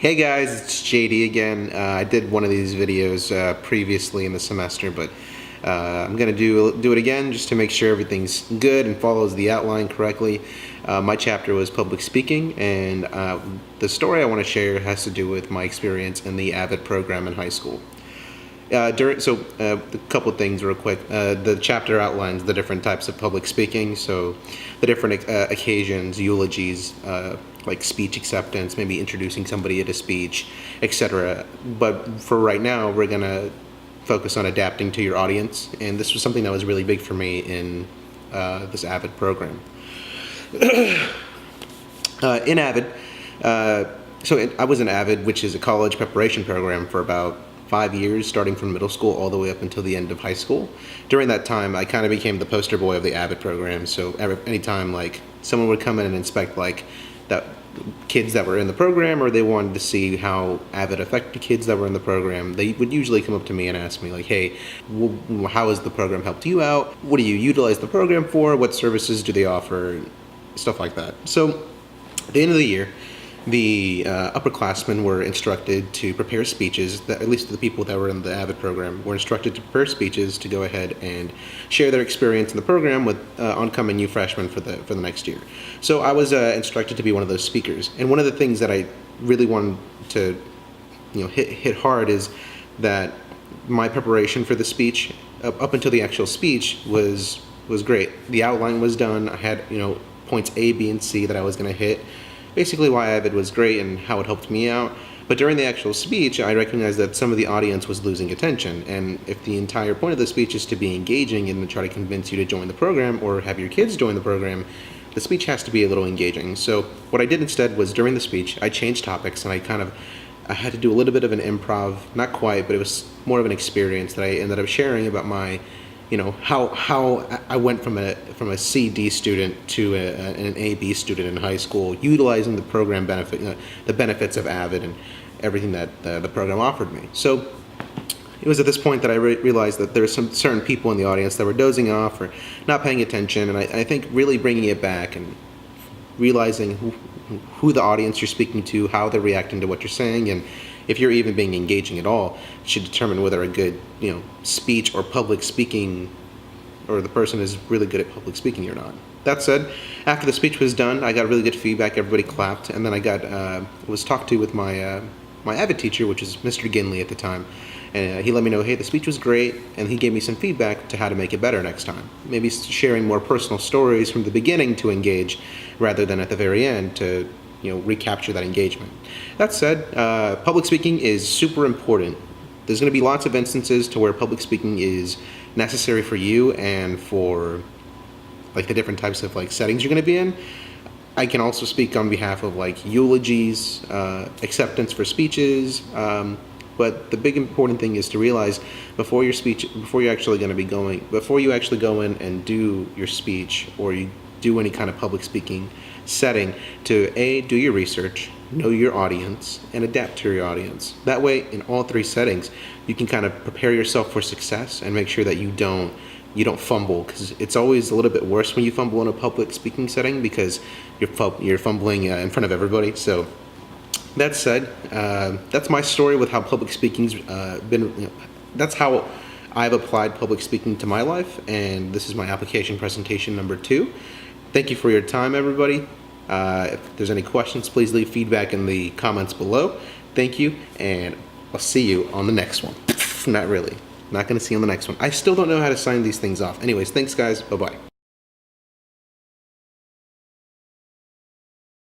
Hey guys, it's JD again. I did one of these videos previously in the semester, but I'm gonna do it again just to make sure everything's good and follows the outline correctly. My chapter was public speaking, and the story I want to share has to do with my experience in the AVID program in high school. A couple of things real quick. The chapter outlines the different types of public speaking, so the different occasions, eulogies, like speech acceptance, maybe introducing somebody at a speech, etc. But for right now, we're gonna focus on adapting to your audience, and this was something that was really big for me in this AVID program. In AVID, I was in AVID, which is a college preparation program, for about 5 years, starting from middle school all the way up until the end of high school. During that time, I kind of became the poster boy of the AVID program. So anytime like someone would come in and inspect like that kids that were in the program, or they wanted to see how AVID affected kids that were in the program, they would usually come up to me and ask me like, hey, how has the program helped you out? What do you utilize the program for? What services do they offer? Stuff like that. So at the end of the year, the upperclassmen were instructed to prepare speeches, at least the people that were in the AVID program were instructed to prepare speeches to go ahead and share their experience in the program with oncoming new freshmen for the next year. So I was instructed to be one of those speakers. And one of the things that I really wanted to hit hard is that my preparation for the speech, up until the actual speech, was great. The outline was done. I had points A, B, and C that I was going to hit. Basically why AVID was great and how it helped me out. But during the actual speech, I recognized that some of the audience was losing attention. And if the entire point of the speech is to be engaging and to try to convince you to join the program or have your kids join the program, the speech has to be a little engaging. So what I did instead was, during the speech, I changed topics, and I had to do a little bit of an improv, not quite, but it was more of an experience that I ended up sharing about my how I went from a C/D student to an A/B student in high school, utilizing the program the benefits of AVID and everything that the program offered me. So it was at this point that I realized that there were some certain people in the audience that were dozing off or not paying attention, and I think really bringing it back and realizing who the audience you're speaking to, how they're reacting to what you're saying, and if you're even being engaging at all, should determine whether a good speech or public speaking, or the person is really good at public speaking or not. That said, after the speech was done, I got really good feedback. Everybody clapped, and then I was talked to with my AVID teacher, which is Mr. Ginley at the time, and he let me know, hey, the speech was great, and he gave me some feedback to how to make it better next time. Maybe sharing more personal stories from the beginning to engage, rather than at the very end to recapture that engagement. That said, public speaking is super important. There's going to be lots of instances to where public speaking is necessary for you and for like the different types of like settings you're going to be in. I can also speak on behalf of like eulogies, acceptance for speeches, but the big important thing is to realize before you actually go in and do your speech, or you do any kind of public speaking setting, to do your research, know your audience, and adapt to your audience. That way, in all three settings, you can kind of prepare yourself for success and make sure that you don't fumble, because it's always a little bit worse when you fumble in a public speaking setting because you're fumbling in front of everybody. So that said, that's my story with how public speaking's been. That's how I've applied public speaking to my life, and this is my application presentation number 2. Thank you for your time, everybody. If there's any questions, please leave feedback in the comments below. Thank you, and I'll see you on the next one. Not really. Not going to see you on the next one. I still don't know how to sign these things off. Anyways, thanks, guys. Bye-bye.